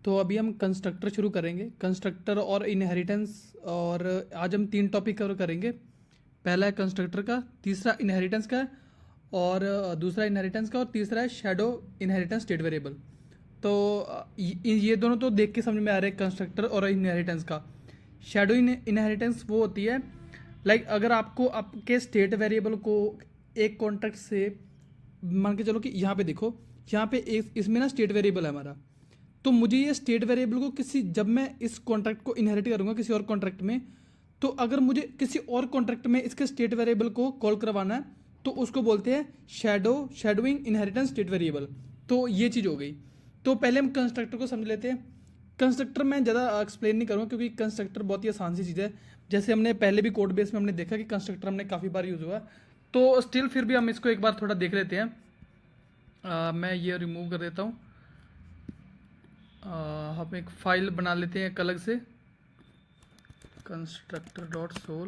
तो अभी हम कंस्ट्रक्टर शुरू करेंगे, कंस्ट्रक्टर और इनहेरिटेंस। और आज हम 3 टॉपिक कवर करेंगे। पहला है कंस्ट्रक्टर का, तीसरा इनहेरिटेंस का है, और दूसरा इनहेरिटेंस का, और तीसरा है शैडो इनहेरिटेंस स्टेट वेरिएबल। तो ये दोनों तो देख के समझ में आ रहे हैं, कंस्ट्रक्टर और इनहेरिटेंस का। शैडो इनहेरिटेंस वो होती है, लाइक अगर आपको आपके स्टेट वेरिएबल को एक कॉन्ट्रैक्ट से, मान के चलो कि यहाँ पे देखो, यहाँ पे इसमें ना स्टेट वेरिएबल है हमारा। तो मुझे ये स्टेट वेरिएबल को जब मैं इस कॉन्ट्रैक्ट को इनहेरिट करूँगा किसी और कॉन्ट्रैक्ट में, तो अगर मुझे किसी और कॉन्ट्रैक्ट में इसके स्टेट वेरिएबल को कॉल करवाना है, तो उसको बोलते हैं शैडोइंग इनहेरिटेंस स्टेट वेरिएबल। तो ये चीज़ हो गई। तो पहले हम कंस्ट्रक्टर को समझ लेते हैं। कंस्ट्रक्टर मैं ज़्यादा एक्सप्लेन नहीं करूँगा, क्योंकि कंस्ट्रक्टर बहुत ही आसान सी चीज़ है। जैसे हमने पहले भी कोड बेस में हमने देखा कि कंस्ट्रक्टर हमने काफ़ी बार यूज़ हुआ है। तो स्टिल फिर भी हम इसको एक बार थोड़ा देख लेते हैं। मैं ये रिमूव कर देता हूँ। हम एक फाइल बना लेते हैं एक अलग से, कंस्ट्रक्टर डॉट सोल।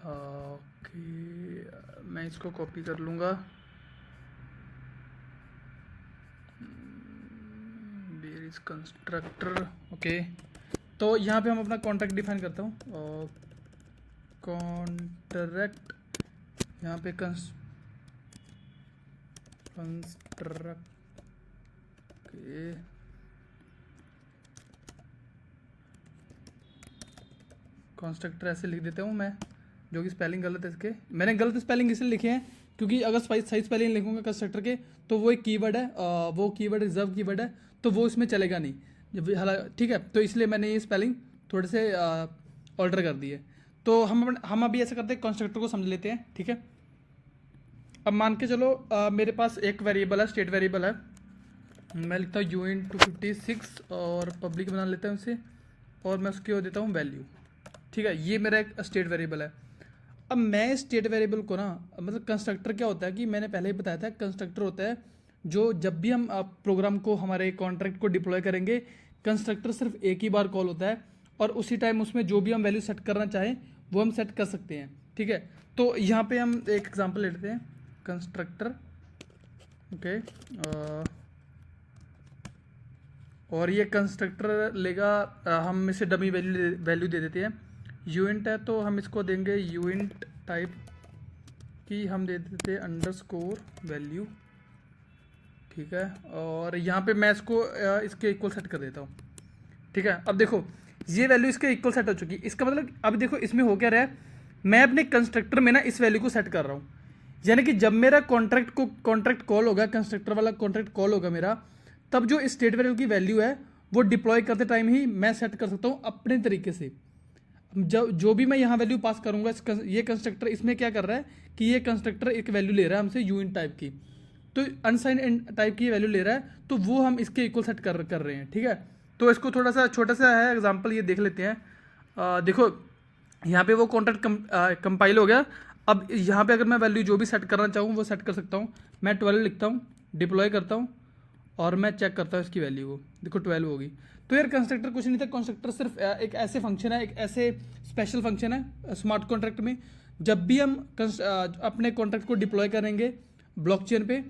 ओके, मैं इसको कॉपी कर लूँगा। Where is constructor. ओके, तो यहाँ पे हम अपना कॉन्ट्रैक्ट डिफाइन करता हूँ। कॉन्ट्रैक्ट, यहाँ पे कंस्ट्रक्ट के कंस्ट्रक्टर ऐसे लिख देता हूँ मैं, जो कि स्पेलिंग गलत है इसके। मैंने गलत स्पेलिंग इसलिए लिखे हैं क्योंकि अगर सही स्पेलिंग लिखूंगा कंस्ट्रक्टर के, तो वो एक कीवर्ड है, वो कीवर्ड रिजर्व कीवर्ड है, तो वो इसमें चलेगा नहीं। जब ठीक है, तो इसलिए मैंने ये स्पेलिंग थोड़े से ऑल्टर कर दी है। तो हम अभी ऐसा करते हैं, कंस्ट्रक्टर को समझ लेते हैं। ठीक है, अब मान के चलो मेरे पास एक वेरिएबल है, स्टेट वेरिएबल है। मैं लिखता हूँ uint256 और पब्लिक बना लेता हूँ इसे, और मैं उसके देता हूँ वैल्यू। ठीक है, ये मेरा एक स्टेट वेरिएबल है। अब मैं स्टेट वेरिएबल को ना, मतलब कंस्ट्रक्टर क्या होता है कि मैंने पहले ही बताया था, कंस्ट्रक्टर होता है जो जब भी हम प्रोग्राम को, हमारे कॉन्ट्रैक्ट को डिप्लॉय करेंगे, कंस्ट्रक्टर सिर्फ एक ही बार कॉल होता है, और उसी टाइम उसमें जो भी हम वैल्यू सेट करना चाहें वो हम सेट कर सकते हैं। ठीक है, तो यहाँ पे हम एक एग्जांपल लेते हैं, कंस्ट्रक्टर। ओके, और ये कंस्ट्रक्टर लेगा, हम इसे डमी वैल्यू दे देते हैं। यूइंट है तो हम इसको देंगे यूइंट टाइप की, हम दे देते हैं अंडरस्कोर वैल्यू। ठीक है, और यहाँ पे मैं इसको इसके इक्वल सेट कर देता हूँ। ठीक है, अब देखो ये वैल्यू इसके इक्वल सेट हो चुकी है। इसका मतलब अब देखो इसमें हो क्या रहा है, मैं अपने कंस्ट्रक्टर में ना इस वैल्यू को सेट कर रहा हूँ। यानी कि जब मेरा कॉन्ट्रैक्ट कॉल होगा, कंस्ट्रक्टर वाला कॉन्ट्रैक्ट कॉल होगा मेरा, तब जो स्टेट वेरिएबल की वैल्यू है वो डिप्लॉय करते टाइम ही मैं सेट कर सकता हूँ अपने तरीके से। जो भी मैं यहाँ वैल्यू पास करूँगा, ये कंस्ट्रक्टर इसमें क्या कर रहा है कि ये कंस्ट्रक्टर एक वैल्यू ले रहा है हमसे यूइंट टाइप की, तो अनसाइन टाइप की वैल्यू ले रहा है, तो वो हम इसके इक्वल सेट कर रहे हैं। ठीक है, तो इसको थोड़ा सा छोटा सा है एग्जाम्पल, ये देख लेते हैं। देखो यहाँ पे वो कॉन्ट्रैक्ट कंपाइल हो गया। अब यहाँ पे अगर मैं वैल्यू जो भी सेट करना चाहूँ वो सेट कर सकता हूँ। मैं 12 लिखता हूँ, डिप्लॉय करता हूँ, और मैं चेक करता हूँ इसकी वैल्यू को। देखो 12 होगी। तो यार कंस्ट्रक्टर कुछ नहीं था, कंस्ट्रक्टर सिर्फ एक ऐसे फंक्शन है, एक ऐसे स्पेशल फंक्शन है स्मार्ट कॉन्ट्रैक्ट में। जब भी हम अपने कॉन्ट्रैक्ट को डिप्लॉय करेंगे ब्लॉकचेन पे,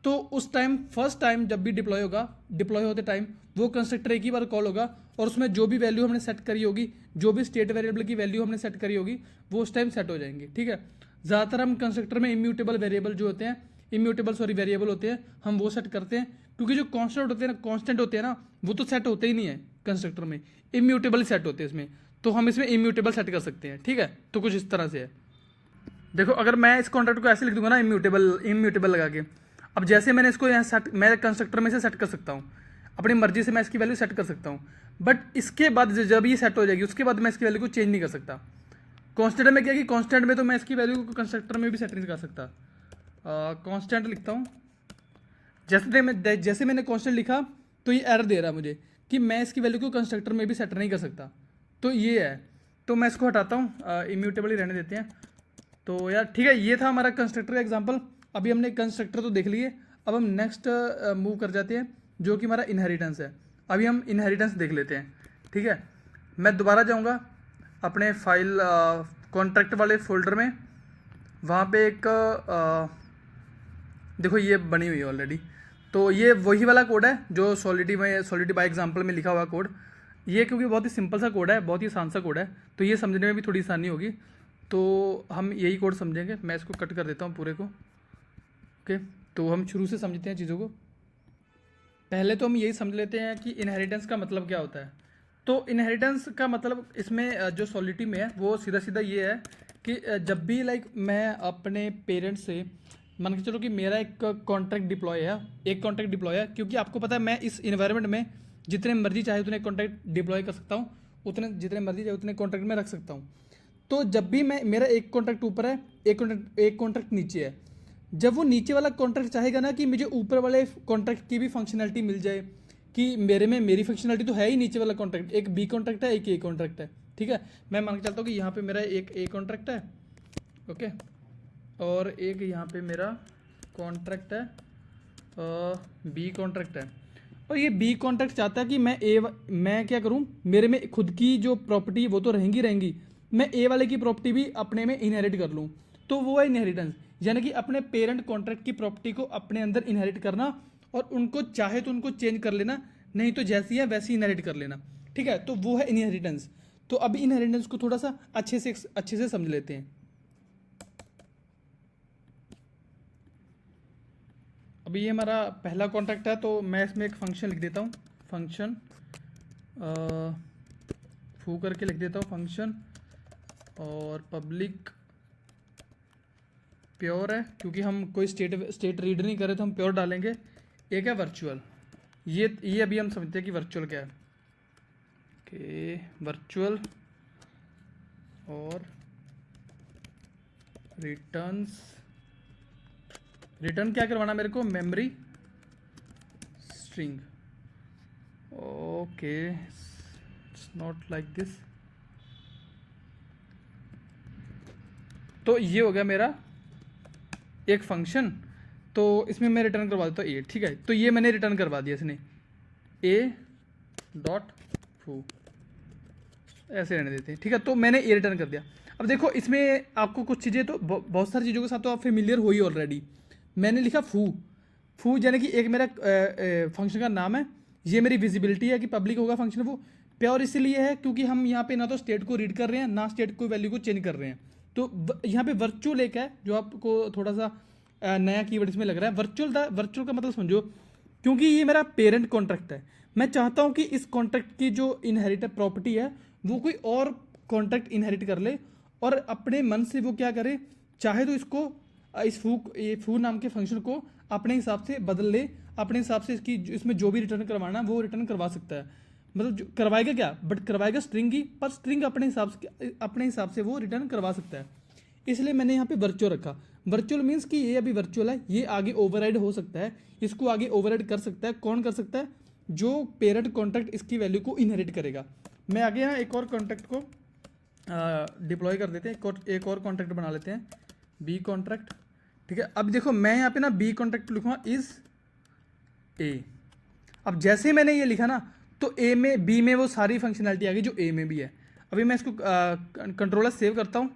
तो उस टाइम फर्स्ट टाइम जब भी डिप्लॉय होगा, डिप्लॉय होते टाइम वो कंस्ट्रक्टर एक ही बार कॉल होगा, और उसमें जो भी वैल्यू हमने सेट करी होगी, जो भी स्टेट वेरिएबल की वैल्यू हमने सेट करी होगी, वो उस टाइम सेट हो जाएंगे। ठीक है, ज़्यादातर हम कंस्ट्रक्टर में इम्यूटेबल वेरिएबल जो होते हैं, वेरिएबल होते हैं, हम वो सेट करते हैं, क्योंकि जो कांस्टेंट होते हैं ना, वो तो सेट होते ही नहीं है कंस्ट्रक्टर में, इम्यूटेबल सेट होते हैं इसमें। तो हम इसमें इम्यूटेबल सेट कर सकते हैं। ठीक है, तो कुछ इस तरह से है। देखो अगर मैं इस कॉन्ट्रैक्ट को ऐसे लिख दूंगा ना, इम्यूटेबल लगा के, अब जैसे मैंने इसको यहाँ सेट, मैं कंस्ट्रक्टर में से सेट कर सकता हूँ, अपनी मर्जी से मैं इसकी वैल्यू सेट कर सकता हूँ, बट इसके बाद जब ये सेट हो जाएगी उसके बाद मैं इसकी वैल्यू को चेंज नहीं कर सकता। कॉन्स्टेंट में क्या कि कॉन्स्टेंट में तो मैं इसकी वैल्यू को कंस्ट्रक्टर में भी सेट नहीं कर सकता। कॉन्स्टेंट लिखता हूँ, जैसे मैंने कॉन्स्टेंट लिखा तो ये एरर दे रहा है मुझे कि मैं इसकी वैल्यू को कंस्ट्रक्टर में भी सेट नहीं कर सकता। तो ये है, तो मैं इसको हटाता हूँ, इम्यूटेबल ही रहने देते हैं। तो यार ठीक है, ये था हमारा कंस्ट्रक्टर का एग्जांपल। अभी हमने कंस्ट्रक्टर तो देख लिए, अब हम नेक्स्ट मूव कर जाते हैं, जो कि हमारा इनहेरिटेंस है। अभी हम इनहेरिटेंस देख लेते हैं। ठीक है, मैं दोबारा जाऊँगा अपने फाइल कॉन्ट्रैक्ट वाले फोल्डर में, वहाँ पे एक देखो ये बनी हुई है ऑलरेडी। तो तो ये वही वाला कोड है जो सॉलिडिटी बाय एग्जांपल में लिखा हुआ कोड। ये क्योंकि बहुत ही सिंपल सा कोड है, बहुत ही आसान सा कोड है, तो ये समझने में भी थोड़ी आसानी होगी। तो हम यही कोड समझेंगे। मैं इसको कट कर देता हूँ पूरे को। ओके, तो हम शुरू से समझते हैं चीज़ों को। पहले तो हम यही समझ लेते हैं कि इनहेरिटेंस का मतलब क्या होता है। तो इनहेरिटेंस का मतलब इसमें जो सॉलिडिटी में है वो सीधा सीधा ये है कि जब भी मैं अपने पेरेंट्स से मान के चलो कि मेरा एक कॉन्ट्रैक्ट डिप्लॉय है, क्योंकि आपको पता है मैं इस इन्वायरमेंट में जितने मर्जी चाहे उतने कॉन्ट्रैक्ट डिप्लॉय कर सकता हूँ, उतने जितने मर्जी चाहे उतने कॉन्ट्रैक्ट में रख सकता हूँ। तो जब भी मेरा एक कॉन्ट्रैक्ट ऊपर है, एक कॉन्ट्रैक्ट नीचे है, जब वो नीचे वाला कॉन्ट्रैक्ट चाहेगा ना कि मुझे ऊपर वाले कॉन्ट्रैक्ट की भी फंक्शनैलिटी मिल जाए, कि मेरी फंक्शनैलिटी तो है ही नीचे वाला कॉन्ट्रैक्ट, एक बी कॉन्ट्रैक्ट है, एक ए कॉन्ट्रैक्ट है, ठीक है। मैं मान के चलता हूँ कि यहाँ पे मेरा एक ए कॉन्ट्रैक्ट है, ओके, और एक यहाँ पे मेरा कॉन्ट्रैक्ट है, बी कॉन्ट्रैक्ट है। और ये बी कॉन्ट्रैक्ट चाहता है कि मैं क्या करूँ, मेरे में खुद की जो प्रॉपर्टी वो तो रहेंगी, मैं ए वाले की प्रॉपर्टी भी अपने में इनहेरिट कर लूँ। तो वो है इनहेरिटेंस, यानी कि अपने पेरेंट कॉन्ट्रैक्ट की प्रॉपर्टी को अपने अंदर इनहेरिट करना, और उनको चाहे तो उनको चेंज कर लेना, नहीं तो जैसी है वैसी इनहेरिट कर लेना, ठीक है। तो वो है इनहेरिटेंस। तो अभी इनहेरिटेंस को थोड़ा सा अच्छे से समझ लेते हैं। अभी ये हमारा पहला कॉन्ट्रैक्ट है, तो मैं इसमें एक फंक्शन लिख देता हूँ, फंक्शन फू करके लिख देता हूँ फंक्शन, और पब्लिक प्योर है क्योंकि हम कोई स्टेट रीड नहीं कर रहे, तो हम प्योर डालेंगे। एक है वर्चुअल, ये अभी हम समझते हैं कि वर्चुअल क्या है। ओके, वर्चुअल और रिटर्न क्या करवाना मेरे को, memory string. Okay, it's not like this. तो ये हो गया मेरा एक फंक्शन, तो इसमें मैं रिटर्न करवा देता हूँ ए, ठीक है। तो ये मैंने रिटर्न करवा दिया इसने, ए डॉट फू, ऐसे रहने देते हैं, ठीक है। तो मैंने ए रिटर्न कर दिया। अब देखो इसमें आपको कुछ चीज़ें तो बहुत सारी चीज़ों के साथ तो आप फेमिलियर हो ही ऑलरेडी। मैंने लिखा फू यानी कि एक मेरा फंक्शन का नाम है, ये मेरी विजिबिलिटी है कि पब्लिक होगा फंक्शन। वो प्योर इसलिए है क्योंकि हम यहाँ पे ना तो स्टेट को रीड कर रहे हैं, ना स्टेट को वैल्यू को चेंज कर रहे हैं। तो यहाँ पे वर्चुअल एक है जो आपको थोड़ा सा नया कीवर्ड इसमें लग रहा है। वर्चुअल का मतलब समझो, क्योंकि ये मेरा पेरेंट कॉन्ट्रैक्ट है, मैं चाहता हूँ कि इस कॉन्ट्रैक्ट की जो इनहेरिटेड प्रॉपर्टी है वो कोई और कॉन्ट्रैक्ट इनहेरिट कर ले, और अपने मन से वो क्या करे, चाहे तो इसको इस फू नाम के फंक्शन को अपने हिसाब से बदल ले, अपने हिसाब से इसमें जो भी रिटर्न करवाना वो रिटर्न करवा सकता है। मतलब करवाएगा क्या, बट करवाएगा स्ट्रिंग ही, पर स्ट्रिंग अपने हिसाब से वो रिटर्न करवा सकता है। इसलिए मैंने यहाँ पे वर्चुअल रखा। वर्चुअल मीन्स कि ये अभी वर्चुअल है, ये आगे ओवरराइड हो सकता है, इसको आगे ओवरराइड कर सकता है। कौन कर सकता है, जो पेरेंट कॉन्ट्रैक्ट इसकी वैल्यू को इनहेरिट करेगा। मैं आगे यहाँ एक और कॉन्ट्रैक्ट को डिप्लॉय कर देते हैं, एक और कॉन्ट्रैक्ट बना लेते हैं, बी कॉन्ट्रैक्ट, ठीक है। अब देखो मैं यहाँ पे ना बी कॉन्ट्रैक्ट लिखूँगा इज ए। अब जैसे मैंने ये लिखा ना, तो ए में बी में वो सारी फंक्शनैलिटी आ गई जो ए में भी है। अभी मैं इसको कंट्रोलर सेव करता हूँ,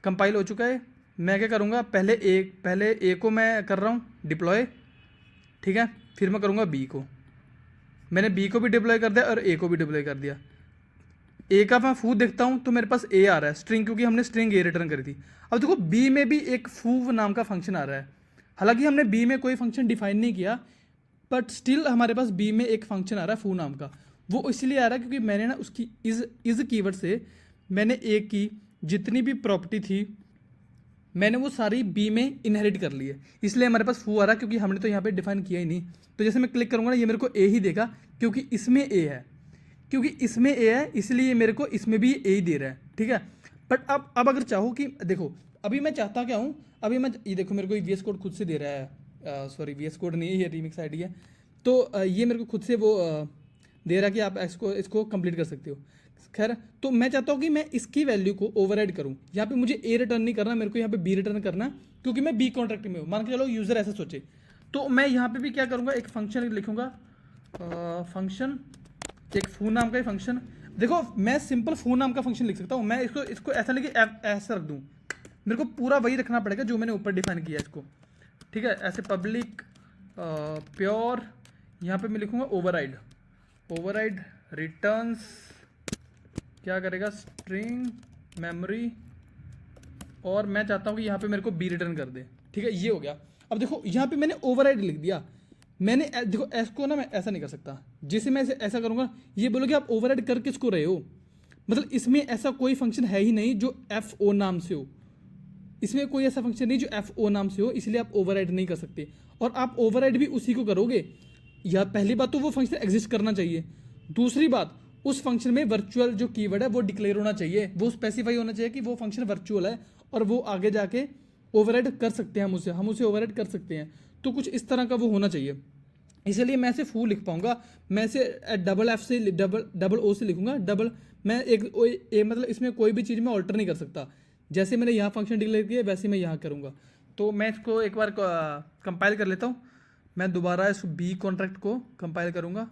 कंपाइल हो चुका है। मैं क्या करूँगा, पहले ए को मैं कर रहा हूँ डिप्लॉय, ठीक है, फिर मैं करूँगा बी को। मैंने बी को भी डिप्लॉय कर दिया और ए को भी डिप्लॉय कर दिया। ए का मैं फू देखता हूँ तो मेरे पास ए आ रहा है स्ट्रिंग, क्योंकि हमने स्ट्रिंग ए रिटर्न करी थी। अब देखो बी में भी एक फू नाम का फंक्शन आ रहा है, हालांकि हमने बी में कोई फंक्शन डिफाइन नहीं किया, बट स्टिल हमारे पास बी में एक फंक्शन आ रहा है फू नाम का। वो इसलिए आ रहा है क्योंकि मैंने ना उसकी इज कीवर्ड से मैंने ए की जितनी भी प्रॉपर्टी थी मैंने वो सारी बी में इनहेरिट कर ली है, इसलिए हमारे पास फू आ रहा है, क्योंकि हमने तो यहाँ पे डिफाइन किया ही नहीं। तो जैसे मैं क्लिक करूँगा ना, ये मेरे को ए ही देगा, क्योंकि इसमें ए है, इसलिए मेरे को इसमें भी ए ही दे रहा है, ठीक है। बट अब अगर चाहो कि देखो, अभी मैं चाहता क्या हूँ, अभी मैं ये देखो मेरे को वी एस कोड खुद से दे रहा है, सॉरी वी एस कोड नहीं है, ये रीमिक्स आईडी है। तो ये मेरे को खुद से वो दे रहा है कि आप इसको कंप्लीट कर सकते हो। खैर, तो मैं चाहता हूँ कि मैं इसकी वैल्यू को ओवरराइड करूँ। यहाँ पे मुझे ए रिटर्न नहीं करना, मेरे को यहाँ पे बी रिटर्न करना, क्योंकि मैं बी कॉन्ट्रैक्ट में हूँ। मान के चलो यूज़र ऐसा सोचे, तो मैं यहाँ पे भी क्या करूँगा, एक फंक्शन लिखूँगा, फंक्शन एक फू नाम का ही फंक्शन। देखो मैं सिंपल फू नाम का फंक्शन लिख सकता हूँ, मैं इसको ऐसा नहीं कि ऐसा रख दूँ, मेरे को पूरा वही रखना पड़ेगा जो मैंने ऊपर डिफाइन किया इसको, ठीक है। ऐसे पब्लिक प्योर, यहाँ पे मैं लिखूँगा ओवरराइड। ओवरराइड रिटर्न्स क्या करेगा, स्ट्रिंग मेमोरी, और मैं चाहता हूँ कि यहाँ पे मेरे को बी रिटर्न कर दे। ठीक है, ये हो गया। अब देखो यहाँ पे मैंने ओवरराइड लिख दिया। मैंने देखो एस को ना मैं ऐसा नहीं कर सकता, जैसे मैं ऐसा करूँगा ये बोलोगे आप ओवरराइड कर किसको रहे हो, मतलब इसमें ऐसा कोई फंक्शन है ही नहीं जो एफ ओ नाम से हो। इसमें कोई ऐसा फंक्शन नहीं जो एफ ओ नाम से हो, इसलिए आप ओवरराइड नहीं कर सकते। और आप ओवरराइड भी उसी को करोगे, या पहली बात तो वो फंक्शन एग्जिस्ट करना चाहिए, दूसरी बात उस फंक्शन में वर्चुअल जो कीवर्ड है वो डिक्लेयर होना चाहिए, वो स्पेसिफाई होना चाहिए कि वो फंक्शन वर्चुअल है और वो आगे जाके ओवरराइड कर सकते हैं, हम उसे ओवरराइड कर सकते हैं। तो कुछ इस तरह का वो होना चाहिए, इसलिए मैं इसे फू लिख पाऊंगा। मैं इसे डबल एफ से डबल ओ से लिखूंगा। डबल मैं मतलब इसमें कोई भी चीज़ में ऑल्टर नहीं कर सकता। जैसे मैंने यहाँ फंक्शन डिक्लेयर किया वैसे मैं यहाँ करूँगा। तो मैं इसको एक बार कंपाइल कर लेता हूँ। मैं दोबारा इस बी कॉन्ट्रैक्ट को कंपाइल करूँगा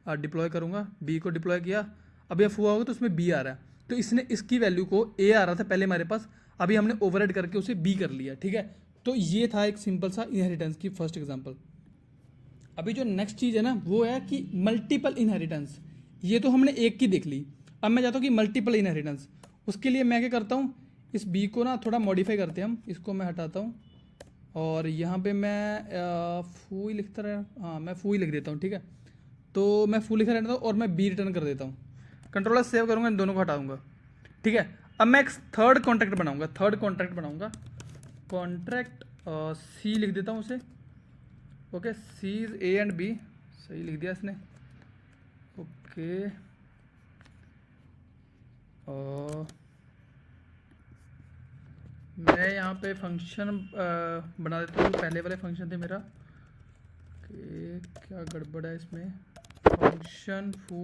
और डिप्लॉय करूँगा। बी को डिप्लॉय किया, अब यह हुआ होगा तो उसमें बी आ रहा है, तो इसने इसकी वैल्यू को ए आ रहा था पहले हमारे पास, अभी हमने ओवरराइड करके उसे बी कर लिया। ठीक है, तो ये था एक सिंपल सा इनहेरिटेंस की फर्स्ट एग्जांपल। अभी जो नेक्स्ट चीज़ है ना वो है कि मल्टीपल इनहेरिटेंस। ये तो हमने एक की देख ली, अब मैं चाहता हूँ कि मल्टीपल इनहेरिटेंस। उसके लिए मैं क्या करता हूँ, इस बी को ना थोड़ा मॉडिफाई करते हैं हम, इसको मैं हटाता हूँ और यहाँ पे मैं फू ही लिखता रहा, हाँ मैं फू ही लिख देता हूँ। ठीक है, तो मैं फू लिखा रहता हूँ और मैं बी रिटर्न कर देता हूँ। कंट्रोलर सेव करूँगा, इन दोनों को हटाऊँगा। ठीक है, अब मैं एक थर्ड कॉन्ट्रैक्ट बनाऊँगा, कॉन्ट्रैक्ट सी लिख देता हूँ उसे। Okay, C is A and B, सही लिख दिया इसने। ओके, मैं यहाँ पे फंक्शन बना देता हूँ, पहले वाले फंक्शन थे मेरा कि क्या गड़बड़ है इसमें। फंक्शन फू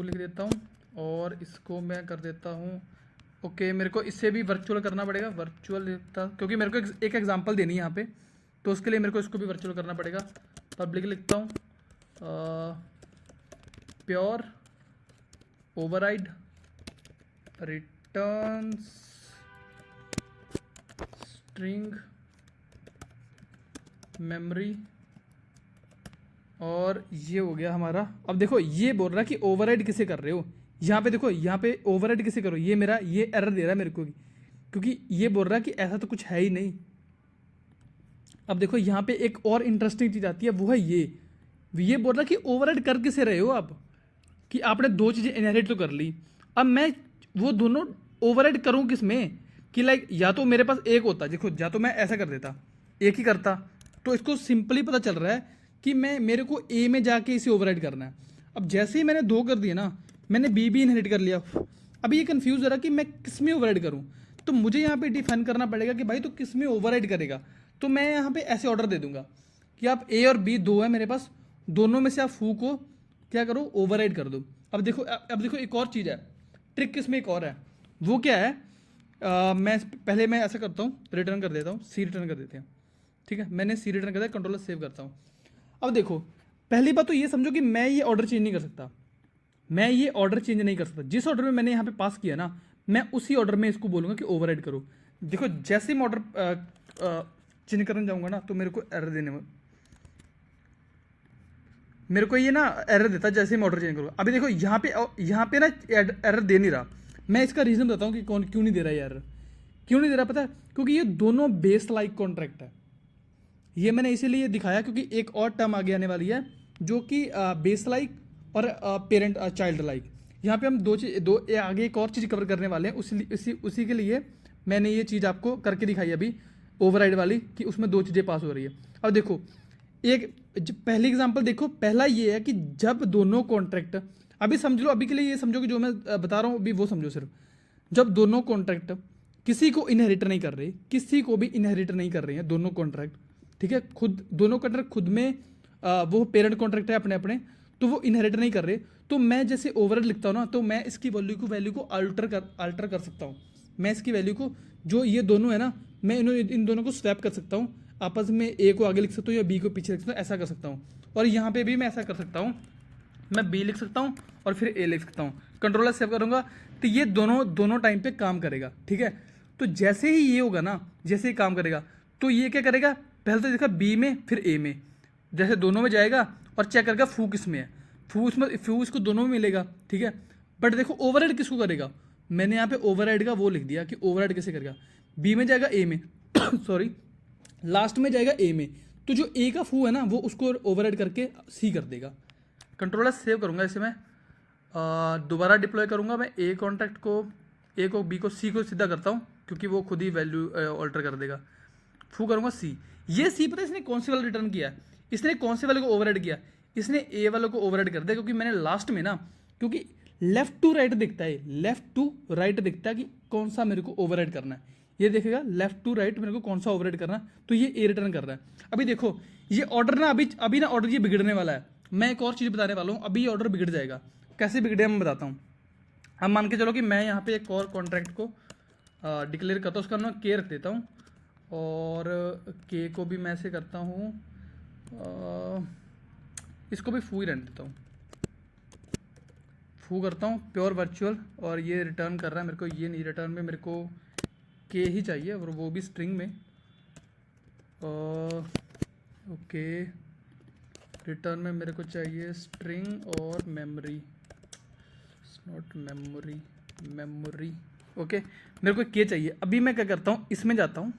लिख देता हूँ और इसको मैं कर देता हूँ। ओके, मेरे को इससे भी वर्चुअल करना पड़ेगा, वर्चुअल लिखता, क्योंकि मेरे को एक एग्जांपल देनी है यहाँ पे, तो उसके लिए मेरे को इसको भी वर्चुअल करना पड़ेगा। पब्लिक लिखता हूँ, pure override returns string memory, और ये हो गया हमारा। अब देखो ये बोल रहा है कि ओवरराइड किसे कर रहे हो, यहाँ पे देखो, यहाँ पे ओवरराइड किसे करो, ये मेरा ये एरर दे रहा है मेरे को, क्योंकि ये बोल रहा है कि ऐसा तो कुछ है ही नहीं। अब देखो यहाँ पे एक और इंटरेस्टिंग चीज़ आती है, वो है ये बोल रहा है कि ओवरराइड कर किसे रहे हो आप, कि आपने दो चीज़ें इनहेरिट तो कर ली, अब मैं वो दोनों ओवरराइड करूँ किस में, कि लाइक या तो मेरे पास एक होता, देखो या तो मैं ऐसा कर देता, एक ही करता, तो इसको सिंपली पता चल रहा है कि मेरे को ए में जाके इसे ओवरराइड करना है। अब जैसे ही मैंने दो कर दिए ना, मैंने बी भी इनहेरिट कर लिया, अभी ये कंफ्यूज हो रहा कि मैं किस में ओवरराइड करूँ। तो मुझे यहाँ पे डिफाइन करना पड़ेगा कि भाई तो किस में ओवरराइड करेगा। तो मैं यहाँ पे ऐसे ऑर्डर दे दूंगा कि आप ए और बी दो है मेरे पास, दोनों में से आप फू को क्या करो, ओवरराइड कर दो। अब देखो एक और चीज़ है, ट्रिक इसमें एक और है, वो क्या है, मैं ऐसा करता हूँ, रिटर्न कर देता हूँ, सी रिटर्न कर देते हैं। ठीक है, मैंने सी रिटर्न कर दिया, कंट्रोलर सेव करता हूँ। अब देखो पहली बात तो ये समझो कि मैं ये ऑर्डर चेंज नहीं कर सकता, जिस ऑर्डर में मैंने यहाँ पे पास किया ना, मैं उसी ऑर्डर में इसको बोलूँगा कि ओवरराइड करो। देखो जैसे मैं ऑर्डर चेंज करने जाऊँगा ना, तो मेरे को एरर मेरे को ये ना एरर देता जैसे मैं ऑर्डर चेंज करूँगा। अभी देखो यहाँ पे ना एरर दे नहीं रहा, मैं इसका रीज़न बताता हूँ कि क्यों नहीं दे रहा है एरर, क्यों नहीं दे रहा पता है, क्योंकि ये दोनों बेस लाइक कॉन्ट्रैक्ट है। ये मैंने इसीलिए दिखाया क्योंकि एक और टर्म आगे आने वाली है जो कि बेस लाइक और पेरेंट चाइल्ड लाइक, यहाँ पे हम आगे एक और चीज़ कवर करने वाले हैं, उसी के लिए मैंने ये चीज़ आपको करके दिखाई अभी ओवरराइड वाली, कि उसमें दो चीज़ें पास हो रही है। अब देखो पहली एग्जांपल देखो, पहला ये है कि जब दोनों कॉन्ट्रैक्ट, अभी समझ लो, अभी के लिए ये समझो कि जो मैं बता रहा हूँ अभी वो समझो सिर्फ, जब दोनों कॉन्ट्रैक्ट किसी को इनहेरिट नहीं कर रहे, किसी को भी इनहेरिट नहीं कर रहे हैं दोनों कॉन्ट्रैक्ट, ठीक है, दोनों कॉन्ट्रैक्ट खुद में वो पेरेंट कॉन्ट्रैक्ट है अपने अपने, तो वो इनहेरिट नहीं कर रहे, तो मैं जैसे ओवरराइड लिखता हूँ ना, तो मैं इसकी वैल्यू को अल्टर कर सकता हूँ। मैं इसकी वैल्यू को, जो ये दोनों है ना, मैं इन दोनों को स्वैप कर सकता हूँ, आपस में ए को आगे लिख सकता हूँ या बी को पीछे लिख सकता हूँ, ऐसा कर सकता हूँ। और यहाँ पे भी मैं ऐसा कर सकता हूँ, मैं बी लिख सकता हूँ और फिर ए लिख सकता हूँ, कंट्रोलर सेव करूँगा, तो ये दोनों टाइम पे काम करेगा। ठीक है, तो जैसे ही ये होगा ना, जैसे ही काम करेगा, तो ये क्या करेगा, पहले तो देखा बी में फिर ए में, जैसे दोनों में जाएगा और चेक करेगा फू किस में है, फू इसको दोनों में मिलेगा, ठीक है। बट देखो ओवरराइड किसको करेगा, मैंने यहाँ पे ओवरराइड का वो लिख दिया कि ओवरराइड कैसे करेगा, बी में जाएगा ए में सॉरी लास्ट में जाएगा ए में, तो जो ए का फू है ना वो उसको ओवरराइड करके सी कर देगा। कंट्रोलर सेव करूँगा इसे मैं, दोबारा डिप्लॉय करूँगा मैं ए कॉन्ट्रैक्ट को, ए को बी को सी को सीधा करता हूँ क्योंकि वो खुद ही वैल्यू ऑल्टर कर देगा। फू करूँगा सी, ये सी पता है इसने कौन से वाला रिटर्न किया, इसने कौन से वाले को ओवरराइड किया, इसने ए वाले को ओवरराइड कर दिया, क्योंकि मैंने लास्ट में ना, क्योंकि लेफ्ट टू राइट दिखता है, लेफ्ट टू राइट दिखता है कि कौन सा मेरे को ओवरराइड करना है, ये देखेगा लेफ्ट टू राइट मेरे को कौन सा ओवरराइड करना है, तो ये ए रिटर्न कर रहा है। अभी देखो ये ऑर्डर ना अभी ना ऑर्डर ये बिगड़ने वाला है, मैं एक और चीज़ बताने वाला हूँ, अभी ये ऑर्डर बिगड़ जाएगा, कैसे बिगड़ेगा मैं बताता हूँ। अब मान के चलो कि मैं यहाँ पे एक और कॉन्ट्रैक्ट को डिक्लेयर करता हूँ, उसका नाम के रख देता हूँ, और के को भी मैं ऐसे करता हूँ, इसको भी फू ही रहने देता हूँ, फू करता हूँ प्योर वर्चुअल, और ये रिटर्न कर रहा है मेरे को, ये नहीं रिटर्न में मेरे को के ही चाहिए और वो भी स्ट्रिंग में, ओके रिटर्न में मेरे को चाहिए स्ट्रिंग और मेमोरी, नॉट मेमोरी ओके, मेरे को के चाहिए। अभी मैं क्या करता हूँ, इसमें जाता हूँ,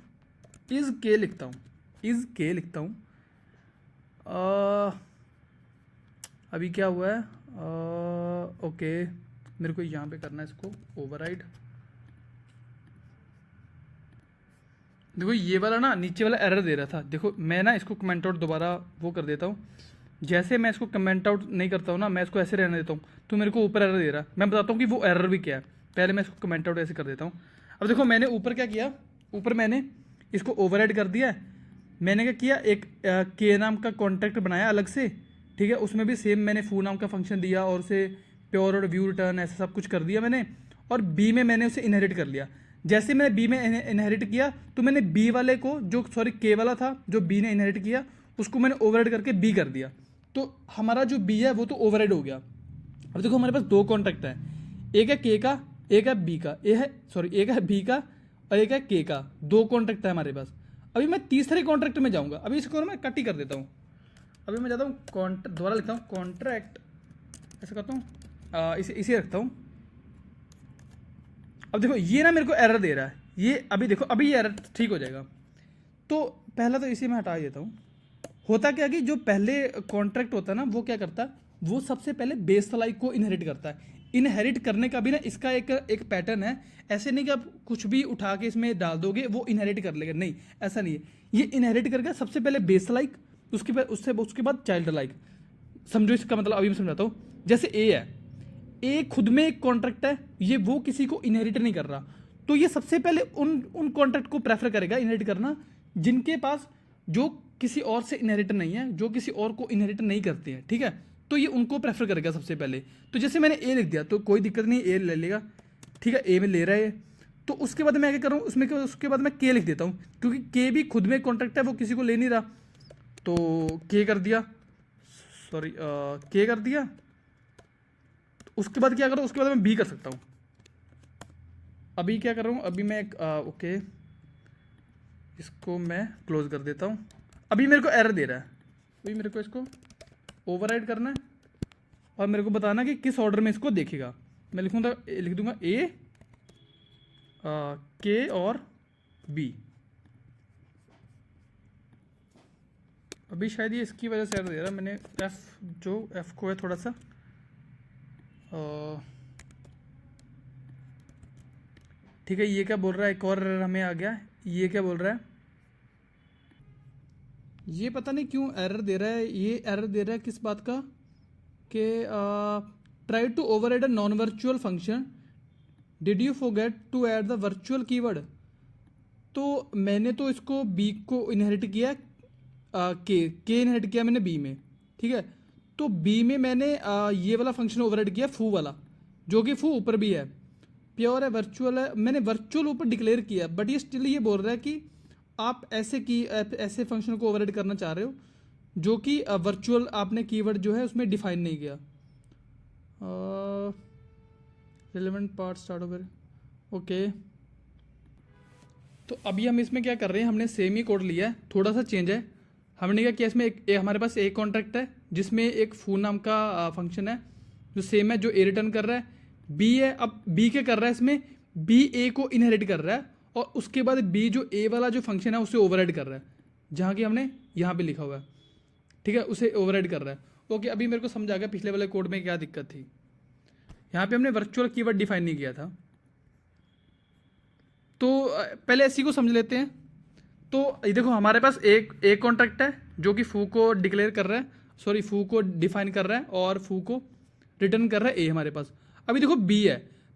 इज़ के लिखता हूँ, अभी क्या हुआ है, ओके मेरे को यहाँ पे करना है इसको ओवरराइड। देखो ये वाला ना नीचे वाला एरर दे रहा था, देखो मैं ना इसको कमेंट आउट दोबारा वो कर देता हूँ, जैसे मैं इसको कमेंट आउट नहीं करता हूँ ना, मैं इसको ऐसे रहने देता हूँ तो मेरे को ऊपर एरर दे रहा है, मैं बताता हूँ कि वो एरर भी क्या है, पहले मैं इसको कमेंट आउट ऐसे कर देता हूँ। अब देखो मैंने ऊपर क्या किया, ऊपर मैंने इसको ओवरराइड कर दिया है, मैंने क्या किया एक के नाम का कॉन्ट्रैक्ट बनाया अलग से, ठीक है, उसमें भी सेम मैंने फू नाम का फंक्शन दिया और उसे प्योर और व्यू रिटर्न ऐसा सब कुछ कर दिया मैंने, और बी में मैंने उसे इनहेरिट कर लिया। जैसे मैंने बी में इनहेरिट किया तो मैंने बी वाले को जो सॉरी के वाला था जो बी ने इनहेरिट किया उसको मैंने ओवरराइड करके बी कर दिया, तो हमारा जो बी है वो तो ओवरराइड हो गया। अब देखो हमारे पास दो कॉन्ट्रैक्ट है, एक है के का एक है बी का, एक है बी का और एक है के का, दो कॉन्ट्रैक्ट है हमारे पास। अभी मैं तीसरे कॉन्ट्रैक्ट में जाऊंगा, अभी इसको मैं कट ही कर देता हूँ, अभी मैं जाता हूँ दोबारा लिखता हूँ कॉन्ट्रैक्ट, ऐसा करता हूँ इसे रखता हूँ। अब देखो ये ना मेरे को एरर दे रहा है, ये अभी देखो अभी ये एरर ठीक हो जाएगा, तो पहला तो इसे मैं हटा देता हूँ। होता क्या कि जो पहले कॉन्ट्रैक्ट होता है ना वो क्या करता है, वो सबसे पहले बेस लाइक को इनहेरिट करता है। इनहेरिट करने का भी ना इसका एक पैटर्न है, ऐसे नहीं कि आप कुछ भी उठा के इसमें डाल दोगे वो इनहेरिट कर लेगा, नहीं ऐसा नहीं है, ये इनहेरिट करके सबसे पहले बेस लाइक, उसके बाद चाइल्ड लाइक। समझो इसका मतलब, अभी मैं समझाता हूँ। जैसे ए है, ए खुद में एक कॉन्ट्रैक्ट है, ये वो किसी को इनहेरिट नहीं कर रहा, तो ये सबसे पहले उन कॉन्ट्रैक्ट को प्रेफर करेगा इनहेरिट करना जिनके पास जो किसी और से इनहेरिट नहीं है, जो किसी और को इनहेरिट नहीं करते हैं, ठीक है, तो ये उनको प्रेफर करेगा सबसे पहले। तो जैसे मैंने ए लिख दिया तो कोई दिक्कत नहीं, ए ले लेगा, ठीक है, ए में ले रहा है, तो उसके बाद मैं क्या करूँ उसके बाद मैं के लिख देता हूँ, क्योंकि के भी खुद में कॉन्ट्रैक्ट है, वो किसी को ले नहीं रहा, तो के कर दिया, के कर दिया। उसके बाद क्या करूँ, उसके बाद मैं बी कर सकता हूँ। अभी क्या कर रहा हूँ, अभी मैं ओके इसको मैं क्लोज कर देता हूँ। अभी मेरे को एरर दे रहा है, अभी मेरे को इसको ओवरराइड करना है और मेरे को बताना कि किस ऑर्डर में इसको देखेगा। मैं लिख दूंगा ए के और बी। अभी शायद ये इसकी वजह से एरर दे रहा है, मैंने एफ को है थोड़ा सा ठीक है। ये क्या बोल रहा है, एक और एरर हमें आ गया, ये क्या बोल रहा है, ये पता नहीं क्यों एरर दे रहा है, ये एरर दे रहा है किस बात का, कि try to override a non virtual function, did you forget to add the virtual keyword. तो मैंने तो इसको बी को इनहेरिट किया, के इनहेरिट किया मैंने बी में, ठीक है, तो बी में मैंने ये वाला फंक्शन ओवरराइड किया फू वाला, जो कि फू ऊपर भी है, प्योर है, वर्चुअल है, मैंने वर्चुअल ऊपर डिक्लेयर किया, बट ये स्टिल ये बोल रहा है कि आप ऐसे फंक्शन को ओवरराइड करना चाह रहे हो जो कि वर्चुअल आपने कीवर्ड जो है उसमें डिफाइन नहीं किया। Relevant part start over, okay तो अभी हम इसमें क्या कर रहे हैं, हमने सेम ही कोड लिया है, थोड़ा सा चेंज है। हमने क्या किया, इसमें हमारे पास एक कॉन्ट्रैक्ट है जिसमें एक फू नाम का फंक्शन है जो सेम है, जो ए रिटर्न कर रहा है। बी है, अब बी क्या कर रहा है, इसमें बी ए को इनहेरिट कर रहा है और उसके बाद बी जो ए वाला जो फंक्शन है उसे ओवरराइड कर रहा है, जहाँ की हमने यहाँ पे लिखा हुआ है, ठीक है, उसे ओवरराइड कर रहा है। ओके, अभी मेरे को समझ आ गया पिछले वाले कोड में क्या दिक्कत थी। यहाँ पे हमने वर्चुअल कीवर्ड डिफाइन नहीं किया था, तो पहले इसी को समझ लेते हैं। तो ये देखो हमारे पास एक कॉन्ट्रैक्ट है जो कि फू को डिक्लेयर कर रहा है, सॉरी फू को डिफाइन कर रहा है और फू को रिटर्न कर रहा है ए हमारे पास। अभी देखो बी है,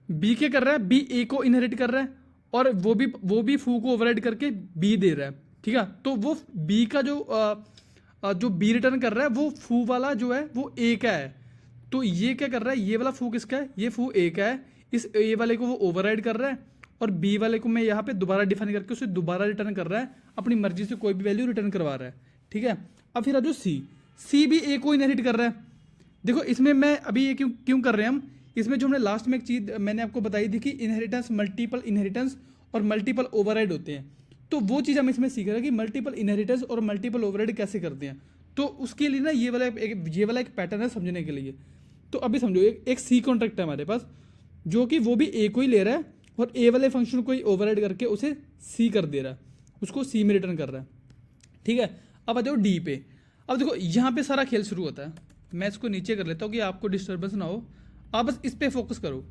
बी क्या कर रहा है, बी ए को इनहेरिट कर रहा है और वो भी फू को ओवरराइड करके बी दे रहा है, ठीक है। तो वो बी का जो बी रिटर्न कर रहा है वो फू वाला जो है वो ए का है। तो ये क्या कर रहा है, ये वाला फू किसका है, ये फू ए का है। इस ए वाले को वो ओवरराइड कर रहा है और बी वाले को मैं यहाँ पे दोबारा डिफाइन करके उसे दोबारा रिटर्न कर रहा है, अपनी मर्जी से कोई भी वैल्यू रिटर्न करवा रहा है, ठीक है। अब फिर आ जो सी भी ए को इनहेरिट कर रहा है। देखो इसमें मैं अभी ये क्यों कर रहे हैं हम, इसमें जो हमने लास्ट में एक चीज़ मैंने आपको बताई थी कि इनहेरिटेंस, मल्टीपल इनहेरिटेंस और मल्टीपल ओवरराइड होते हैं। तो वो चीज़ हम इसमें सीख रहे हैं कि मल्टीपल इनहेरिटेंस और मल्टीपल ओवरराइड कैसे करते हैं। तो उसके लिए ना ये वाला एक पैटर्न है समझने के लिए। तो अभी समझो एक सी कॉन्ट्रैक्ट है हमारे पास जो कि वो भी ए को ही ले रहा है और ए वाले फंक्शन को ही ओवरराइड करके उसे सी कर दे रहा है, उसको सी में रिटर्न कर रहा है, ठीक है। अब आ जाओ डी पे। अब देखो यहाँ पे सारा खेल शुरू होता है। मैं इसको नीचे कर लेता हूँ कि आपको डिस्टर्बेंस ना हो, आप बस इस पे फोकस करो।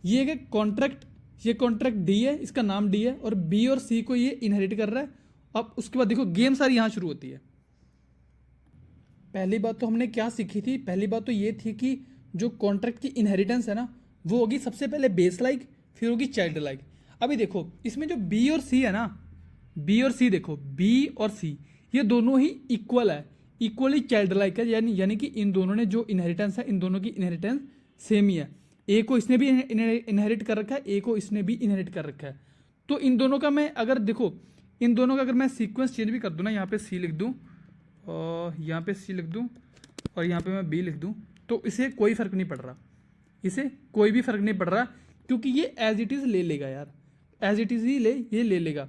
ये है कॉन्ट्रैक्ट, ये कॉन्ट्रैक्ट डी है, इसका नाम डी है और बी और सी को ये इनहेरिट कर रहा है। अब उसके बाद देखो गेम सारी यहाँ शुरू होती है। पहली बात तो हमने क्या सीखी थी, पहली बात तो ये थी कि जो कॉन्ट्रैक्ट की इनहेरिटेंस है ना वो होगी सबसे पहले बेस लाइक, फिर होगी चाइल्ड लाइक। अभी देखो इसमें जो बी और सी है ना, बी और सी देखो, बी और सी ये दोनों ही इक्वल है, इक्वली चाइल्ड लाइक है, यानी कि इन दोनों ने जो इनहेरिटेंस है, इन दोनों की इनहेरिटेंस सेम ही है। ए को इसने भी इनहेरिट कर रखा है, ए को इसने भी इनहेरिट कर रखा है। तो इन दोनों का मैं अगर देखो, इन दोनों का अगर मैं सीक्वेंस चेंज भी कर दूँ ना, यहाँ पे सी लिख दूँ और यहाँ पे सी लिख दूँ और यहाँ पे मैं बी लिख दूँ, तो इसे कोई फ़र्क नहीं पड़ रहा, इसे कोई भी फ़र्क नहीं पड़ रहा, क्योंकि ये एज इट इज़ ले लेगा यार, एज इट इज़ ही ये ले लेगा,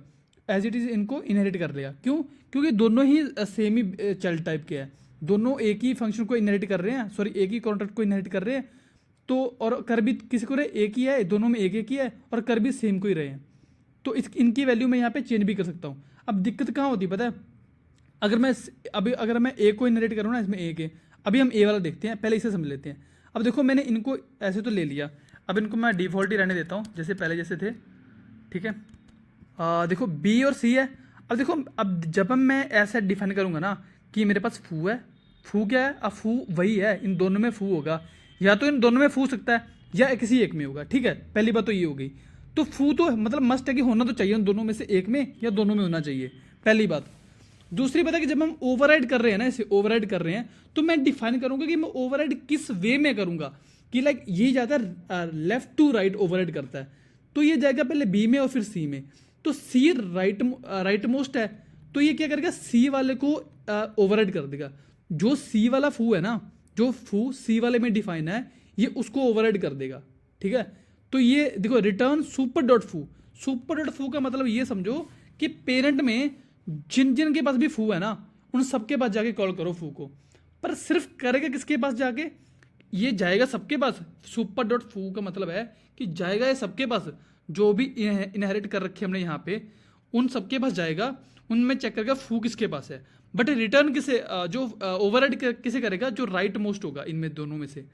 एज इट इज़ इनको इनहेरिट कर लेगा। क्यों? क्योंकि दोनों ही सेम ही चाइल्ड टाइप के हैं, दोनों एक ही फंक्शन को इनहेरिट कर रहे हैं, सॉरी एक ही कॉन्ट्रैक्ट को इनहेरिट कर रहे हैं। तो और कर भी किसी को रहे एक ही है, दोनों में एक ही है और कर भी सेम को ही रहे हैं। तो इनकी वैल्यू मैं यहाँ पे चेंज भी कर सकता हूँ। अब दिक्कत कहाँ होती है पता है, अगर मैं ए को इनहेरिट करूँ ना, इसमें ए के, अभी हम ए वाला देखते हैं, पहले इसे समझ लेते हैं। अब देखो मैंने इनको ऐसे तो ले लिया, अब इनको मैं डिफ़ॉल्ट ही रहने देता हूँ जैसे पहले जैसे थे, ठीक है। देखो बी और सी है। अब देखो अब जब मैं ऐसा डिफाइन करूँगा ना कि मेरे पास फू है, फू क्या है, अब फू वही है, इन दोनों में फू होगा, या तो इन दोनों में फू सकता है या किसी एक में होगा, ठीक है। पहली बात तो ये हो गई। तो फू तो मतलब मस्ट है कि होना तो चाहिए उन दोनों में से एक में या दोनों में होना चाहिए, पहली बात। दूसरी बात है कि जब हम ओवरराइड कर रहे हैं ना, इसे ओवरराइड कर रहे हैं, तो मैं डिफाइन करूंगा कि मैं ओवरराइड किस वे में करूंगा, कि लाइक ये ज़्यादा लेफ्ट टू राइट ओवरराइड करता है, तो ये जाएगा पहले बी में और फिर सी में। तो सी राइट मोस्ट है, तो ये क्या करेगा, सी वाले को ओवरराइड कर देगा। जो सी वाला फू है ना, जो फू सी वाले में डिफाइन है, ये उसको ओवरराइड कर देगा, ठीक है। तो ये देखो रिटर्न सुपर डॉट फू, सुपर डॉट फू का मतलब ये समझो कि पेरेंट में जिन जिन के पास भी फू है ना, उन सबके पास जाके कॉल करो फू को। पर सिर्फ करेगा किसके पास जाके, ये जाएगा सबके पास। सुपर डॉट फू का मतलब है कि जाएगा ये सबके पास, जो भी इनहेरिट कर रखे हमने यहाँ पे, उन सबके पास जाएगा, उनमें चेक करेगा फू किसके पास है। बट रिटर्न किसे, जो ओवरराइड किसे करेगा, जो राइट मोस्ट होगा इनमें दोनों में से।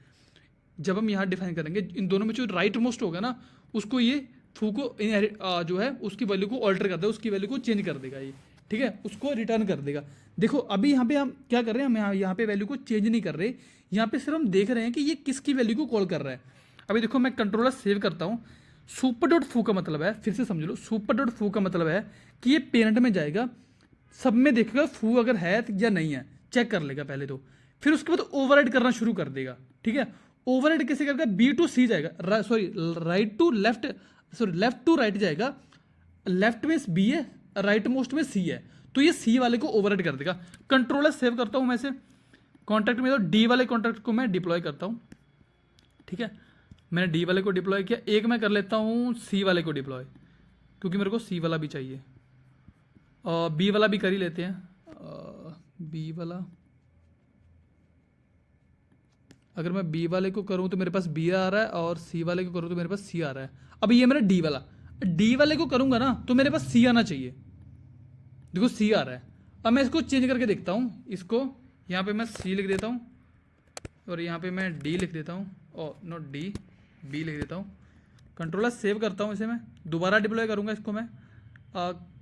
जब हम यहाँ डिफाइन करेंगे, इन दोनों में जो राइट मोस्ट होगा ना, उसको ये फू को जो है उसकी वैल्यू को ऑल्टर कर देगा, उसकी वैल्यू को चेंज कर देगा ये, ठीक है, उसको रिटर्न कर देगा। देखो अभी यहाँ पे हम क्या कर रहे हैं, हम यहाँ पे वैल्यू को चेंज नहीं कर रहे, यहाँ पे सिर्फ हम देख रहे हैं कि ये किसकी वैल्यू को कॉल कर रहा है। अभी देखो मैं कंट्रोलर सेव करता हूँ। सुपर डॉट फू का मतलब है, फिर से समझ लो, सुपर डॉट फू का मतलब है कि ये पेरेंट में जाएगा, सब में देखेगा फू अगर है या नहीं है, चेक कर लेगा पहले तो, फिर उसके बाद ओवरराइड करना शुरू कर देगा, ठीक है। ओवरराइड कैसे करेगा, बी टू सी जाएगा, sorry right to left, sorry left to right जाएगा, लेफ्ट में बी है, राइट मोस्ट में सी है, तो ये सी वाले को ओवरराइड कर देगा। कंट्रोलर सेव करता हूं मैं से कॉन्ट्रैक्ट में, तो डी वाले कॉन्ट्रैक्ट को मैं डिप्लॉय करता हूं, ठीक है। मैंने डी वाले को डिप्लॉय किया, एक मैं कर लेता हूं सी वाले को डिप्लॉय, क्योंकि मेरे को सी वाला भी चाहिए। बी वाला भी कर ही लेते हैं। बी वाला, अगर मैं बी वाले को करूँ तो मेरे पास बी आ रहा है, और सी वाले को करूँ तो मेरे पास सी आ रहा है। अब ये मेरा डी वाला, डी वाले को करूँगा ना तो मेरे पास सी आना चाहिए। देखो सी आ रहा है। अब मैं इसको चेंज करके देखता हूँ, इसको यहाँ पे मैं सी लिख देता हूँ और यहाँ पे मैं डी लिख देता हूँ, और नॉट डी, बी लिख देता हूँ। कंट्रोलर सेव करता हूँ इसे, मैं दोबारा डिप्लॉय करूँगा इसको मैं।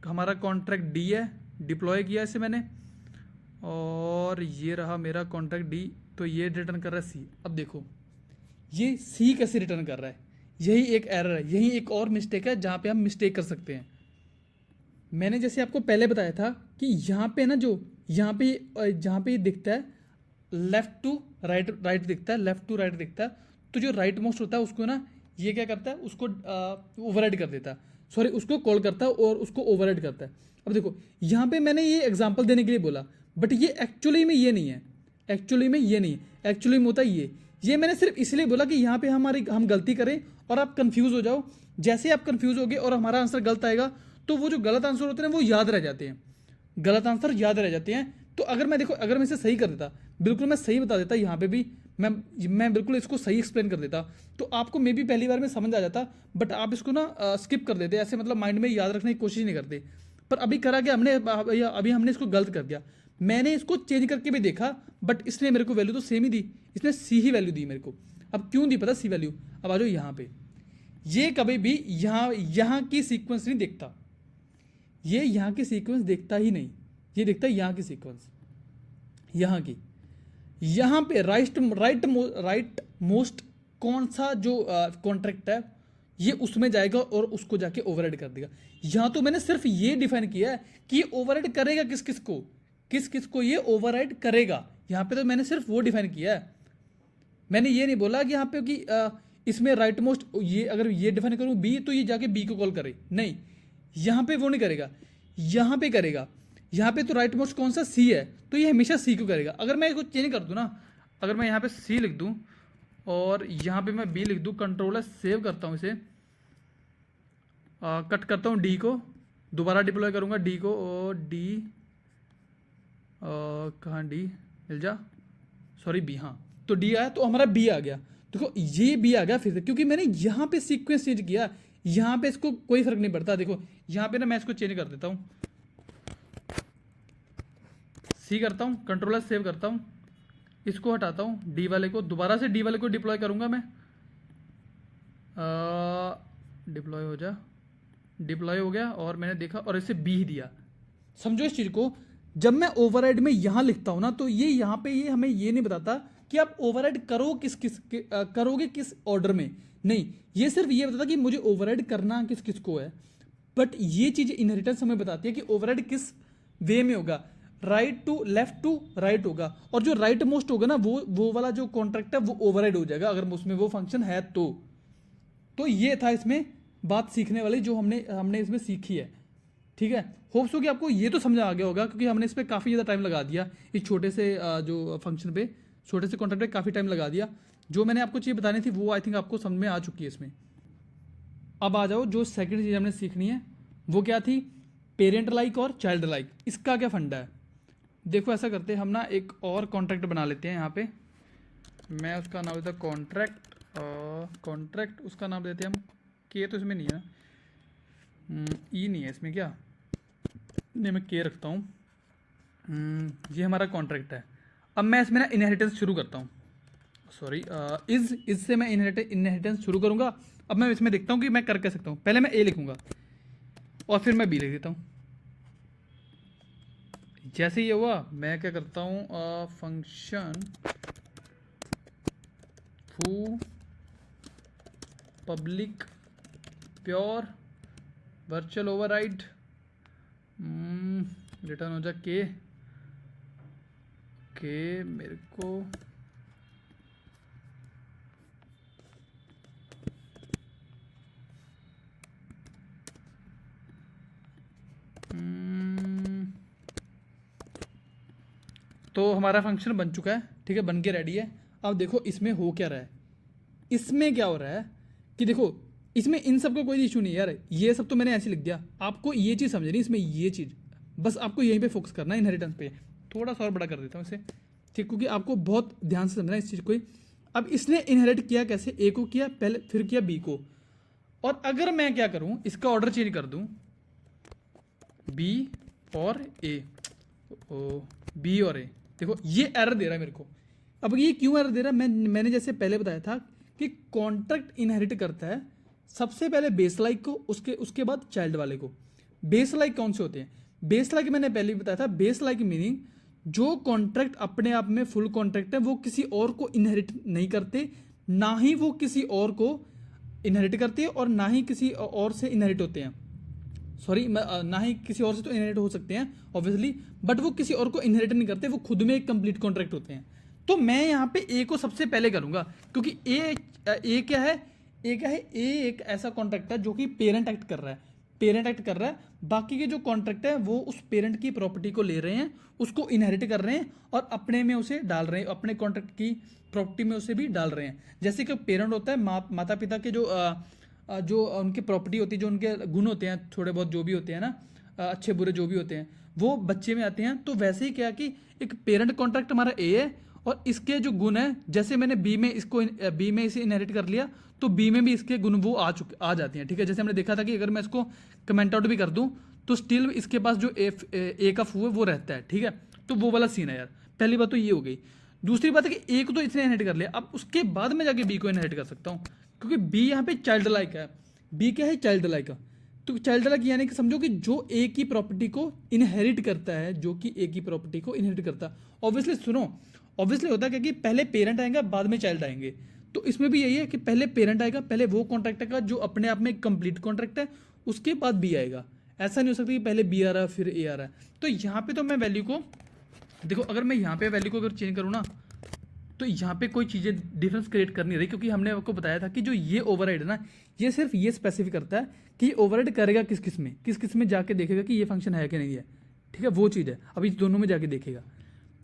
हमारा कॉन्ट्रैक्ट डी है, डिप्लॉय किया इसे मैंने, और ये रहा मेरा कॉन्ट्रैक्ट डी। तो ये रिटर्न कर रहा है सी। अब देखो ये सी कैसे रिटर्न कर रहा है, यही एक एरर है, यही एक और मिस्टेक है जहाँ पे हम मिस्टेक कर सकते हैं। मैंने जैसे आपको पहले बताया था कि यहाँ पे ना, जो यहाँ पे जहाँ पे दिखता है लेफ्ट टू राइट, राइट दिखता है, लेफ्ट टू राइट दिखता है, तो जो राइट मोस्ट होता है उसको ना ये क्या करता है, उसको ओवरराइड कर देता है, सॉरी उसको कॉल करता है और उसको ओवरराइड करता है। अब देखो यहाँ पे मैंने ये एग्जांपल देने के लिए बोला, बट ये एक्चुअली में ये नहीं है, एक्चुअली में ये नहीं है, एक्चुअली में होता है ये मैंने सिर्फ इसलिए बोला कि यहाँ पे हम गलती करें और आप कंफ्यूज हो जाओ। जैसे आप कंफ्यूज होगे और हमारा आंसर गलत आएगा तो वो जो गलत आंसर होते हैं वो याद रह जाते हैं, गलत आंसर याद रह जाते हैं। तो अगर मैं देखो, अगर मैं इसे सही कर देता, बिल्कुल मैं सही बता देता, यहाँ पे भी मैं बिल्कुल इसको सही एक्सप्लेन कर देता, तो आपको मे भी पहली बार में समझ आ जाता। बट आप इसको ना स्किप कर देते, ऐसे मतलब माइंड में याद रखने की कोशिश नहीं करते। पर अभी करा क्या हमने, अभी हमने इसको गलत कर दिया। मैंने इसको चेंज करके भी देखा, बट इसने मेरे को वैल्यू तो सेम ही दी, इसने सी ही वैल्यू दी मेरे को। अब क्यों दी पता, सी वैल्यू। अब आ जाओ यहाँ पे, ये कभी भी यहाँ की सीक्वेंस नहीं देखता, ये यहाँ की सीक्वेंस देखता ही नहीं, ये देखता है यहाँ की सीक्वेंस, यहाँ की। यहाँ पे राइट मोस्ट कौन सा जो कॉन्ट्रैक्ट है ये उसमें जाएगा और उसको जाके ओवरराइड कर देगा। यहाँ तो मैंने सिर्फ ये डिफाइन किया है कि ओवरराइड करेगा किस किस को ये ओवरराइड करेगा। यहाँ पे तो मैंने सिर्फ वो डिफाइन किया है, मैंने ये नहीं बोला कि यहाँ पे कि इसमें राइट मोस्ट, ये अगर ये डिफाइन करूँ बी तो ये जाके बी को कॉल करे, नहीं, यहाँ पे वो नहीं करेगा, यहाँ पे करेगा। यहाँ पे तो राइट मोस्ट कौन सा सी है, तो ये हमेशा सी को करेगा। अगर मैं इसको चेंज कर दूँ ना, अगर मैं यहाँ पे सी लिख दूँ और यहाँ पे मैं बी लिख दूँ, कंट्रोलर सेव करता हूँ इसे, कट करता हूँ डी को, दोबारा डिप्लॉय करूँगा डी को, और डी कहाँ डी मिल जा, सॉरी बी, हाँ तो डी आया, तो हमारा बी आ गया। देखो ये बी आ गया फिर से, क्योंकि मैंने यहाँ पे सीक्वेंस चेंज किया, यहाँ पे इसको कोई फर्क नहीं पड़ता। देखो यहाँ पे ना मैं इसको चेंज कर देता हूँ, सी करता हूँ, कंट्रोलर सेव करता हूँ, इसको हटाता हूँ, डी वाले को, दोबारा से डी वाले को डिप्लॉय करूँगा मैं, डिप्लॉय हो जा, डिप्लॉय हो गया, और मैंने देखा और इसे बी ही दिया। समझो इस चीज़ को, जब मैं ओवरराइड में यहाँ लिखता हूँ ना, तो ये यहाँ पे ये हमें ये नहीं बताता कि आप ओवरराइड करोगे किस ऑर्डर में, नहीं, ये सिर्फ ये बताता कि मुझे ओवरराइड करना किस को है। बट ये चीज़ इनहेरिटेंस हमें बताती है कि ओवरराइड किस वे में होगा, right to left to right होगा, और जो राइट मोस्ट होगा ना वो वाला जो कॉन्ट्रैक्ट है वो ओवरराइड हो जाएगा अगर उसमें वो फंक्शन है तो ये था इसमें बात सीखने वाली जो हमने इसमें सीखी है। ठीक है, होप्स हो कि आपको ये तो समझ आ गया होगा, क्योंकि हमने इस पर काफ़ी ज़्यादा टाइम लगा दिया, इस छोटे से जो फंक्शन पे, छोटे से कॉन्ट्रैक्ट पे काफ़ी टाइम लगा दिया। जो मैंने आपको चीज़ बतानी थी वो आई थिंक आपको समझ में आ चुकी है इसमें। अब आ जाओ, जो सेकंड चीज़ हमने सीखनी है वो क्या थी, पेरेंट लाइक और चाइल्ड लाइक। इसका क्या फंडा है, देखो ऐसा करते हैं हम ना, एक और कॉन्ट्रैक्ट बना लेते हैं। यहाँ पे मैं उसका नाम देता हूँ कॉन्ट्रैक्ट, उसका नाम देते हैं हम के, तो इसमें नहीं है ना, ई नहीं है इसमें, क्या नहीं, मैं के रखता हूँ। ये हमारा कॉन्ट्रैक्ट है। अब मैं इसमें ना इनहेरिटेंस शुरू करता हूँ, सॉरी इज से मैं इनहेरिटेंस शुरू करूँगा। अब मैं इसमें देखता हूँ कि मैं कर सकता हूँ। पहले मैं ए लिखूँगा और फिर मैं बी लिख देता हूँ। जैसे ये हुआ मैं क्या करता हूँ, फंक्शन फू public pure virtual override return हो जा के मेरे को तो हमारा फंक्शन बन चुका है। ठीक है, बन के रेडी है। अब देखो इसमें हो क्या रहा है, इसमें क्या हो रहा है कि देखो इसमें इन सब का कोई इशू नहीं यार, ये सब तो मैंने ऐसे लिख दिया, आपको ये चीज़ समझनी इसमें, ये चीज़ बस आपको यहीं पे फोकस करना है, इनहेरिटेंस पे। थोड़ा सा और बड़ा कर देता हूँ इसे, ठीक, क्योंकि आपको बहुत ध्यान से समझना है इस चीज़ को। अब इसने इनहेरिट किया कैसे, ए को किया पहले, फिर किया बी को, और अगर मैं क्या करूँ, इसका ऑर्डर चेंज कर दूँ, बी और ए, ओ बी और ए, देखो ये एरर दे रहा है मेरे को। अब ये क्यों एरर दे रहा है, मैंने जैसे पहले बताया था कि कॉन्ट्रैक्ट इनहेरिट करता है सबसे पहले बेस लाइक को, उसके बाद चाइल्ड वाले को। बेस लाइक कौन से होते हैं, बेस लाइक मैंने पहले भी बताया था, बेस लाइक मीनिंग जो कॉन्ट्रैक्ट अपने आप में फुल कॉन्ट्रैक्ट है वो किसी और को इनहेरिट नहीं करते, ना ही वो किसी और को इनहेरिट करते हैं और ना ही किसी और से इनहेरिट होते हैं, सॉरी ना ही किसी और से तो इनहेरिट हो सकते हैं ऑब्वियसली, बट वो किसी और को इनहेरिट नहीं करते, वो खुद में एक कंप्लीट कॉन्ट्रैक्ट होते हैं। तो मैं यहाँ पे ए को सबसे पहले करूँगा, क्योंकि ए क्या है, ए एक ऐसा कॉन्ट्रैक्ट है जो कि पेरेंट एक्ट कर रहा है, पेरेंट एक्ट कर रहा है, बाकी के जो कॉन्ट्रैक्ट है वो उस पेरेंट की प्रॉपर्टी को ले रहे हैं, उसको इनहेरिट कर रहे हैं और अपने में उसे डाल रहे हैं, अपने कॉन्ट्रैक्ट की प्रॉपर्टी में उसे भी डाल रहे हैं। जैसे कि पेरेंट होता है, माता पिता के जो उनकी प्रॉपर्टी होती है, जो उनके गुण होते हैं थोड़े बहुत जो भी होते हैं ना, अच्छे बुरे जो भी होते हैं, वो बच्चे में आते हैं। तो वैसे ही क्या कि एक पेरेंट कॉन्ट्रैक्ट हमारा ए है और इसके जो गुण है, जैसे मैंने बी में इसे इनहेरिट कर लिया, तो बी में भी इसके गुण वो आ जाती हैं, ठीक है। जैसे हमने देखा था कि अगर मैं इसको कमेंट आउट भी कर दूं तो स्टिल इसके पास जो ए का फू है वो रहता है, ठीक है। तो वो वाला सीन है यार, पहली बात तो ये हो गई। दूसरी बात है कि ए को तो इसने इनहेरिट कर लिया, अब उसके बाद में जाके बी को इनहेरिट कर सकता हूँ, क्योंकि बी यहाँ पे चाइल्ड लाइक है, बी क्या है, चाइल्ड लाइक का। तो चाइल्ड लाइक यानी कि समझो कि जो ए की प्रॉपर्टी को इनहेरिट करता है, जो कि ए की प्रॉपर्टी को इनहेरिट करता है। ऑब्वियसली सुनो, ऑब्वियसली होता है कि पहले पेरेंट आएगा बाद में चाइल्ड आएंगे, तो इसमें भी यही है कि पहले पेरेंट आएगा, पहले वो कॉन्ट्रैक्ट आएगा जो अपने आप में एक कंप्लीट कॉन्ट्रैक्ट है, उसके बाद बी आएगा। ऐसा नहीं हो सकता कि पहले बी आ रहा है फिर ए आ रहा है। तो यहाँ पे तो मैं वैल्यू को देखो, अगर मैं यहाँ पे वैल्यू को अगर चेंज करूँ ना, तो यहाँ पे कोई चीज़ें डिफरेंस क्रिएट कर नहीं रही, क्योंकि हमने आपको बताया था कि जो ये ओवरराइड है ना, ये सिर्फ ये स्पेसिफिक करता है कि ओवरराइड करेगा किस किस में जाके देखेगा कि ये फंक्शन है कि नहीं है, ठीक है, वो चीज़ है। अभी दोनों में जाके देखेगा।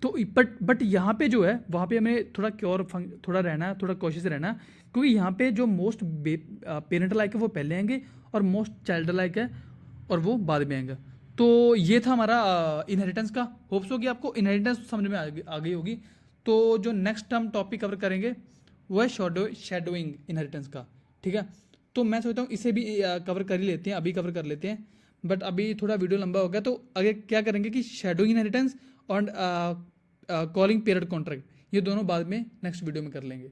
तो बट यहाँ पे जो है वहाँ पे हमें थोड़ा थोड़ा रहना है, थोड़ा कोशिश रहना है, क्योंकि यहाँ पे जो मोस्ट पेरेंट लाइक है वो पहले आएंगे और मोस्ट चाइल्ड लाइक है और वो बाद में आएंगे। तो ये था हमारा इनहेरिटेंस का। होप्स हो कि आपको इनहेरिटेंस समझ में आ गई होगी। तो जो नेक्स्ट हम टॉपिक कवर करेंगे वो है शेडोइंग इनहेरिटेंस का, ठीक है। तो मैं सोचता हूँ इसे भी कवर कर ही लेते हैं, अभी कवर कर लेते हैं, बट अभी थोड़ा वीडियो लंबा हो गया। तो आगे क्या करेंगे कि शेडोइंग इनहेरिटेंस और कॉलिंग पेरियड कॉन्ट्रैक्ट, ये दोनों बाद में नेक्स्ट वीडियो में कर लेंगे।